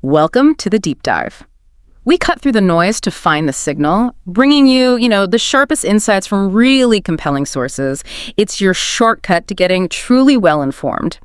Welcome to the Deep Dive. We cut through the noise to find the signal, bringing you, the sharpest insights from really compelling sources. It's your shortcut to getting truly well-informed.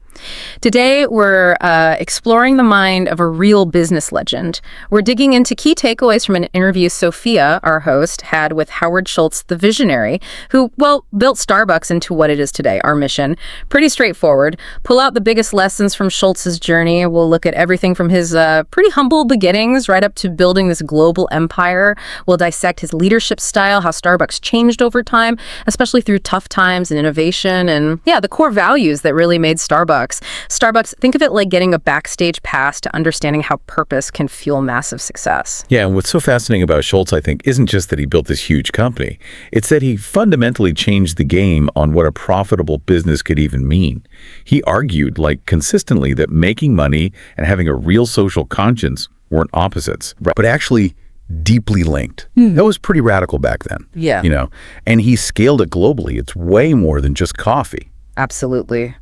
Today, we're exploring the mind of a real business legend. We're digging into key takeaways from an interview Sophia, our host, had with Howard Schultz, the visionary, who, built Starbucks into what it is today, our mission. Pretty straightforward. Pull out the biggest lessons from Schultz's journey. We'll look at everything from his pretty humble beginnings right up to building this global empire. We'll dissect his leadership style, how Starbucks changed over time, especially through tough times and innovation, and the core values that really made Starbucks. Starbucks, think of it like getting a backstage pass to understanding how purpose can fuel massive success. Yeah, and what's so fascinating about Schultz, I think, isn't just that he built this huge company. It's that he fundamentally changed the game on what a profitable business could even mean. He argued, consistently, that making money and having a real social conscience weren't opposites, but actually deeply linked. That was pretty radical back then. Yeah. And he scaled it globally. It's way more than just coffee. Absolutely.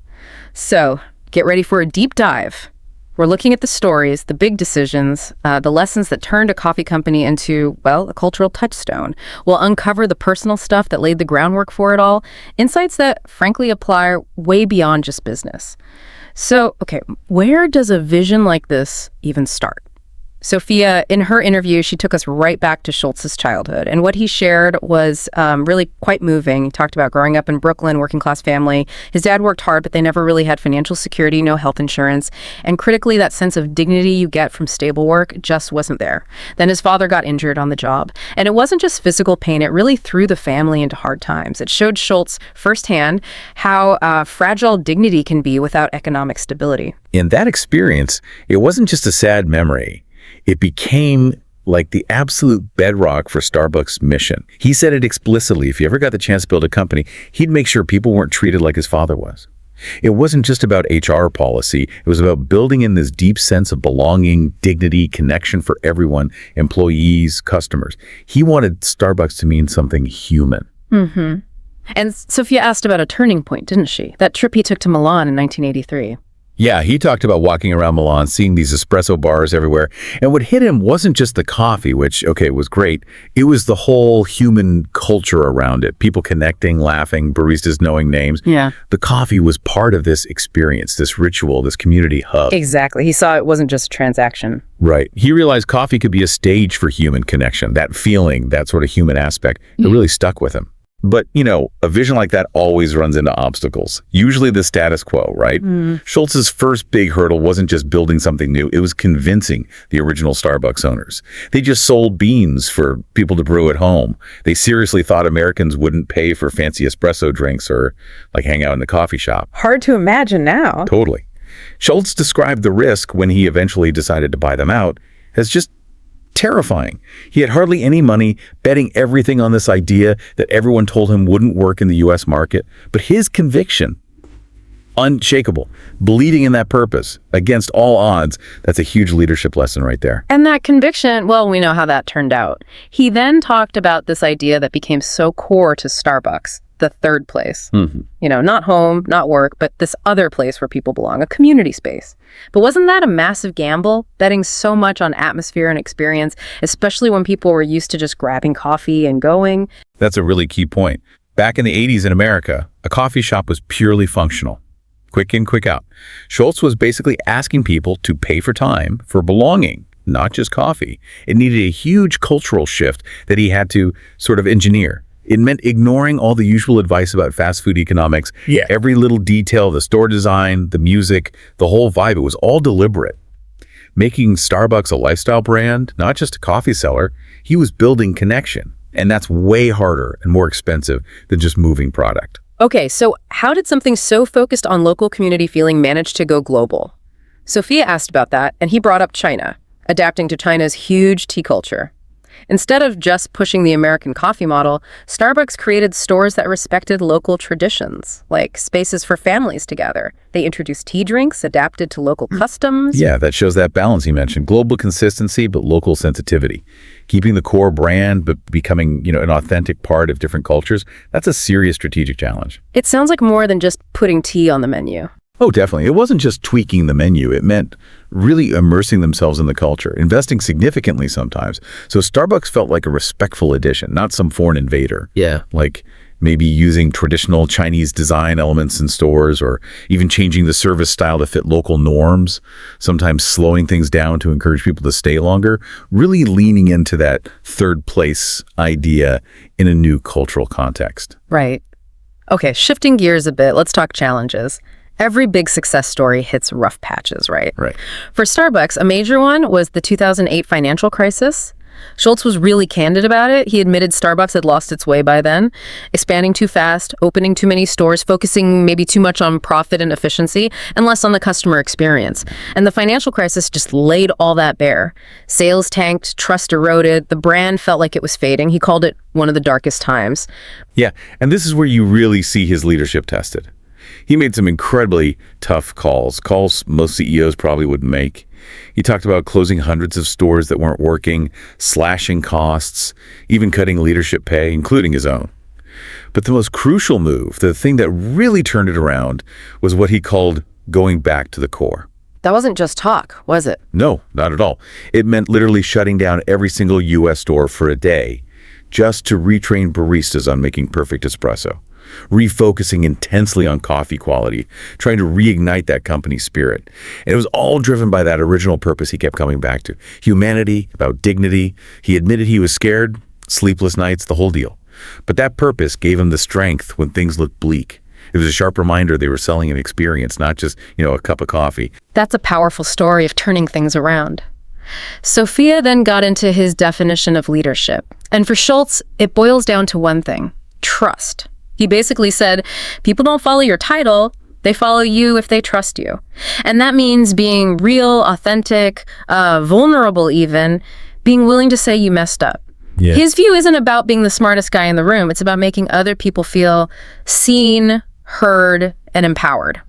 So, get ready for a deep dive. We're looking at the stories, the big decisions, the lessons that turned a coffee company into, a cultural touchstone. We'll uncover the personal stuff that laid the groundwork for it all, insights that, frankly, apply way beyond just business. So, where does a vision like this even start? Sophia, in her interview, she took us right back to Schultz's childhood. And what he shared was really quite moving. He talked about growing up in Brooklyn, working class family. His dad worked hard, but they never really had financial security, no health insurance. And critically, that sense of dignity you get from stable work just wasn't there. Then his father got injured on the job. And it wasn't just physical pain. It really threw the family into hard times. It showed Schultz firsthand how fragile dignity can be without economic stability. In that experience, it wasn't just a sad memory. It became like the absolute bedrock for Starbucks' mission. He said it explicitly. If he ever got the chance to build a company, he'd make sure people weren't treated like his father was. It wasn't just about HR policy. It was about building in this deep sense of belonging, dignity, connection for everyone, employees, customers. He wanted Starbucks to mean something human. Mm-hmm. And Sophia asked about a turning point, didn't she? That trip he took to Milan in 1983. Yeah, he talked about walking around Milan, seeing these espresso bars everywhere. And what hit him wasn't just the coffee, which, was great. It was the whole human culture around it. People connecting, laughing, baristas knowing names. Yeah. The coffee was part of this experience, this ritual, this community hub. Exactly. He saw it wasn't just a transaction. Right. He realized coffee could be a stage for human connection. That feeling, that sort of human aspect, it really stuck with him. But, a vision like that always runs into obstacles, usually the status quo, right? Schultz's first big hurdle wasn't just building something new. It was convincing the original Starbucks owners. They just sold beans for people to brew at home. They seriously thought Americans wouldn't pay for fancy espresso drinks or hang out in the coffee shop. Hard to imagine now. Totally. Schultz described the risk when he eventually decided to buy them out as just terrifying. He had hardly any money, betting everything on this idea that everyone told him wouldn't work in the U.S. market. But his conviction, unshakable, believing in that purpose against all odds, that's a huge leadership lesson right there. And that conviction, we know how that turned out. He then talked about this idea that became so core to Starbucks, the third place. Not home, not work, but this other place where people belong, a community space. But wasn't that a massive gamble, betting so much on atmosphere and experience, especially when people were used to just grabbing coffee and going? That's a really key point. Back in the 80s in America, a coffee shop was purely functional. Quick in, quick out. Schultz was basically asking people to pay for time, for belonging, not just coffee. It needed a huge cultural shift that he had to sort of engineer. It meant ignoring all the usual advice about fast food economics. Yeah. Every little detail, the store design, the music, the whole vibe, it was all deliberate. Making Starbucks a lifestyle brand, not just a coffee seller, he was building connection. And that's way harder and more expensive than just moving product. Okay, so how did something so focused on local community feeling manage to go global? Sophia asked about that, and he brought up China, adapting to China's huge tea culture. Instead of just pushing the American coffee model, Starbucks created stores that respected local traditions, like spaces for families to gather. They introduced tea drinks adapted to local customs. Yeah, that shows that balance he mentioned. Global consistency, but local sensitivity. Keeping the core brand, but becoming, an authentic part of different cultures, that's a serious strategic challenge. It sounds like more than just putting tea on the menu. Oh, definitely. It wasn't just tweaking the menu. It meant really immersing themselves in the culture, investing significantly sometimes. So Starbucks felt like a respectful addition, not some foreign invader. Yeah. Like maybe using traditional Chinese design elements in stores, or even changing the service style to fit local norms, sometimes slowing things down to encourage people to stay longer, really leaning into that third place idea in a new cultural context. Right. Okay, shifting gears a bit, let's talk challenges. Every big success story hits rough patches, right? Right. For Starbucks, a major one was the 2008 financial crisis. Schultz was really candid about it. He admitted Starbucks had lost its way by then, expanding too fast, opening too many stores, focusing maybe too much on profit and efficiency, and less on the customer experience. And the financial crisis just laid all that bare. Sales tanked, trust eroded, the brand felt like it was fading. He called it one of the darkest times. Yeah, and this is where you really see his leadership tested. He made some incredibly tough calls most CEOs probably wouldn't make. He talked about closing hundreds of stores that weren't working, slashing costs, even cutting leadership pay, including his own. But the most crucial move, the thing that really turned it around, was what he called going back to the core. That wasn't just talk, was it? No, not at all. It meant literally shutting down every single U.S. store for a day just to retrain baristas on making perfect espresso, refocusing intensely on coffee quality, trying to reignite that company spirit. And it was all driven by that original purpose he kept coming back to. Humanity, about dignity. He admitted he was scared, sleepless nights, the whole deal. But that purpose gave him the strength when things looked bleak. It was a sharp reminder they were selling an experience, not just, a cup of coffee. That's a powerful story of turning things around. Sophia then got into his definition of leadership. And for Schultz, it boils down to one thing: trust. He basically said, people don't follow your title, they follow you if they trust you. And that means being real, authentic, vulnerable even, being willing to say you messed up. Yeah. His view isn't about being the smartest guy in the room. It's about making other people feel seen, heard, and empowered.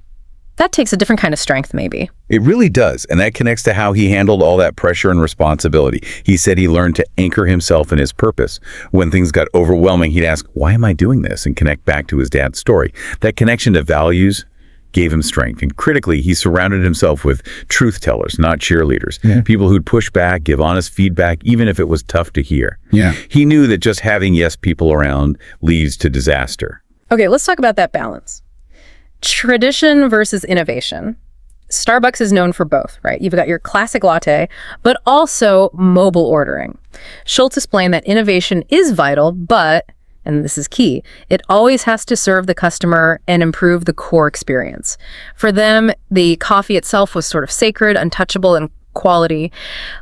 That takes a different kind of strength, maybe. It really does, and that connects to how he handled all that pressure and responsibility. He said he learned to anchor himself in his purpose. When things got overwhelming, he'd ask, why am I doing this? And connect back to his dad's story. That connection to values gave him strength. And critically, he surrounded himself with truth tellers, not cheerleaders. Yeah. People who'd push back, give honest feedback, even if it was tough to hear. Yeah. He knew that just having yes people around leads to disaster. Okay, let's talk about that balance. Tradition versus innovation. Starbucks is known for both, right? You've got your classic latte, but also mobile ordering. Schultz explained that innovation is vital, but, and this is key, it always has to serve the customer and improve the core experience. For them, the coffee itself was sort of sacred, untouchable, and quality,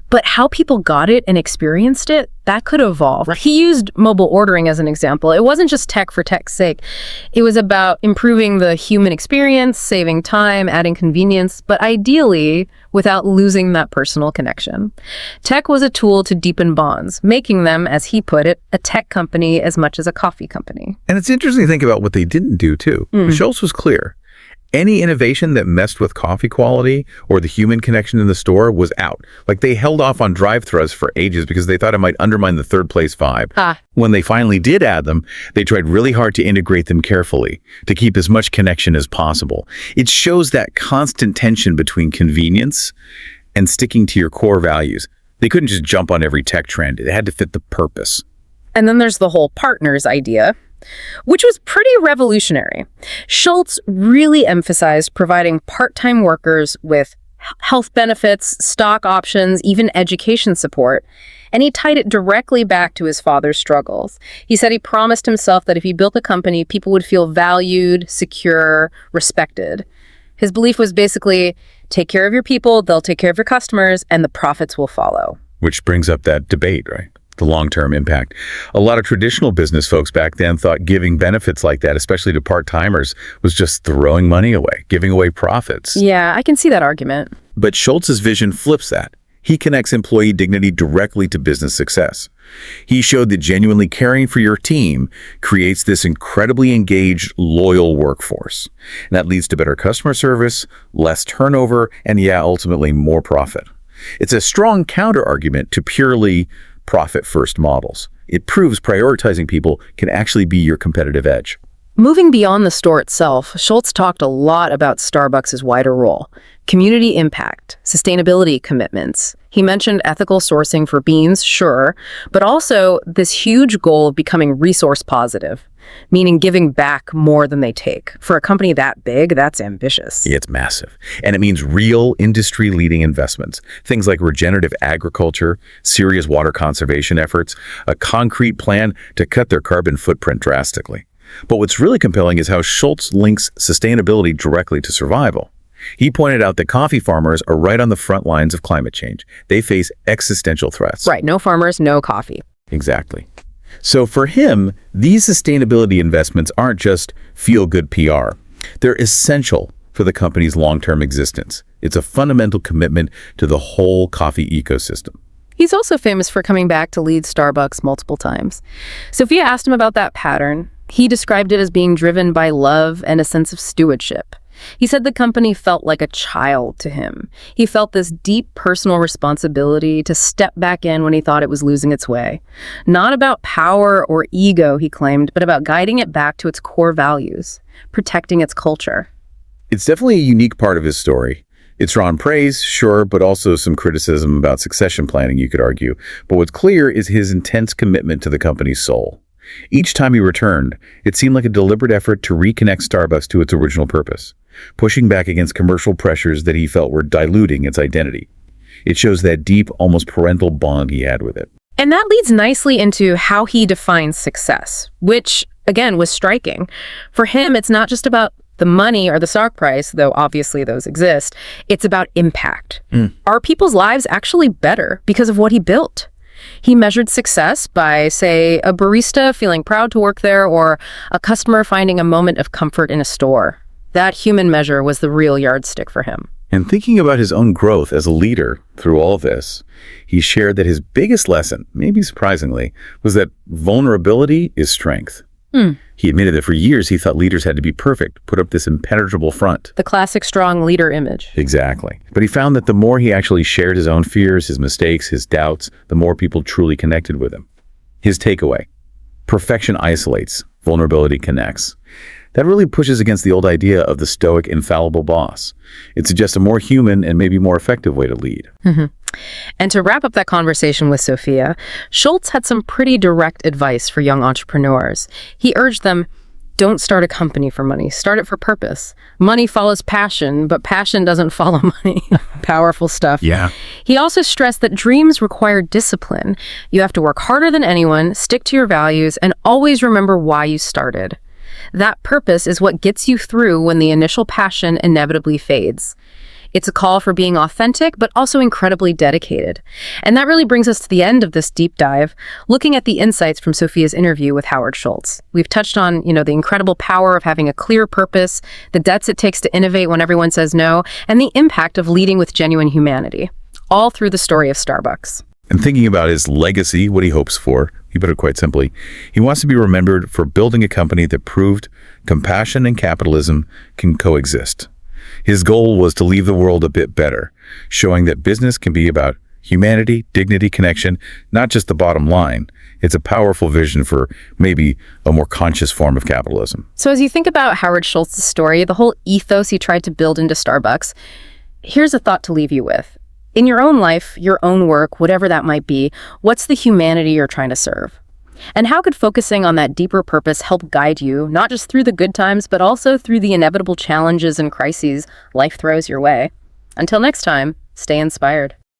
but how people got it and experienced it, that could evolve. He used mobile ordering as an example. It wasn't just tech for tech's sake. It was about improving the human experience, saving time, adding convenience, but ideally without losing that personal connection. Tech was a tool to deepen bonds, making them, as he put it, a tech company as much as a coffee company. And it's interesting to think about what they didn't do, too. Schultz was clear. Any innovation that messed with coffee quality or the human connection in the store was out. Like, they held off on drive-thrus for ages because they thought it might undermine the third place vibe. When they finally did add them, they tried really hard to integrate them carefully to keep as much connection as possible. It shows that constant tension between convenience and sticking to your core values. They couldn't just jump on every tech trend. It had to fit the purpose. And then there's the whole partners idea, which was pretty revolutionary. Schultz really emphasized providing part-time workers with health benefits, stock options, even education support, and he tied it directly back to his father's struggles. He said he promised himself that if he built a company, people would feel valued, secure, respected. His belief was basically, take care of your people, they'll take care of your customers, and the profits will follow. Which brings up that debate, right? The long-term impact. A lot of traditional business folks back then thought giving benefits like that, especially to part-timers, was just throwing money away, giving away profits. Yeah, I can see that argument. But Schultz's vision flips that. He connects employee dignity directly to business success. He showed that genuinely caring for your team creates this incredibly engaged, loyal workforce. And that leads to better customer service, less turnover, and ultimately more profit. It's a strong counter-argument to purely profit-first models. It proves prioritizing people can actually be your competitive edge. Moving beyond the store itself, Schultz talked a lot about Starbucks' wider role: community impact, sustainability commitments. He mentioned ethical sourcing for beans, sure, but also this huge goal of becoming resource positive, meaning giving back more than they take. For a company that big, that's ambitious. It's massive. And it means real industry-leading investments. Things like regenerative agriculture, serious water conservation efforts, a concrete plan to cut their carbon footprint drastically. But what's really compelling is how Schultz links sustainability directly to survival. He pointed out that coffee farmers are right on the front lines of climate change. They face existential threats. Right, no farmers, no coffee. Exactly. So for him, these sustainability investments aren't just feel-good PR. They're essential for the company's long-term existence. It's a fundamental commitment to the whole coffee ecosystem. He's also famous for coming back to lead Starbucks multiple times. Sophia asked him about that pattern. He described it as being driven by love and a sense of stewardship. He said the company felt like a child to him. He felt this deep personal responsibility to step back in when he thought it was losing its way. Not about power or ego, he claimed, but about guiding it back to its core values, protecting its culture. It's definitely a unique part of his story. It's drawn praise, sure, but also some criticism about succession planning, you could argue. But what's clear is his intense commitment to the company's soul. Each time he returned, it seemed like a deliberate effort to reconnect Starbucks to its original purpose, pushing back against commercial pressures that he felt were diluting its identity. It shows that deep, almost parental bond he had with it. And that leads nicely into how he defines success, which, again, was striking. For him, it's not just about the money or the stock price, though obviously those exist. It's about impact. Are people's lives actually better because of what he built? He measured success by, say, a barista feeling proud to work there or a customer finding a moment of comfort in a store. That human measure was the real yardstick for him. And thinking about his own growth as a leader through all this, he shared that his biggest lesson, maybe surprisingly, was that vulnerability is strength. He admitted that for years he thought leaders had to be perfect, put up this impenetrable front. The classic strong leader image. Exactly. But he found that the more he actually shared his own fears, his mistakes, his doubts, the more people truly connected with him. His takeaway: perfection isolates, vulnerability connects. That really pushes against the old idea of the stoic, infallible boss. It suggests a more human and maybe more effective way to lead. And to wrap up that conversation with Sophia, Schultz had some pretty direct advice for young entrepreneurs. He urged them, don't start a company for money. Start it for purpose. Money follows passion, but passion doesn't follow money. Powerful stuff. Yeah. He also stressed that dreams require discipline. You have to work harder than anyone, stick to your values, and always remember why you started. That purpose is what gets you through when the initial passion inevitably fades. It's a call for being authentic, but also incredibly dedicated. And that really brings us to the end of this deep dive, looking at the insights from Sophia's interview with Howard Schultz. We've touched on, the incredible power of having a clear purpose, the debts it takes to innovate when everyone says no, and the impact of leading with genuine humanity, all through the story of Starbucks. And thinking about his legacy, what he hopes for, he put it quite simply, he wants to be remembered for building a company that proved compassion and capitalism can coexist. His goal was to leave the world a bit better, showing that business can be about humanity, dignity, connection, not just the bottom line. It's a powerful vision for maybe a more conscious form of capitalism. So as you think about Howard Schultz's story, the whole ethos he tried to build into Starbucks, here's a thought to leave you with. In your own life, your own work, whatever that might be, what's the humanity you're trying to serve? And how could focusing on that deeper purpose help guide you, not just through the good times, but also through the inevitable challenges and crises life throws your way? Until next time, stay inspired.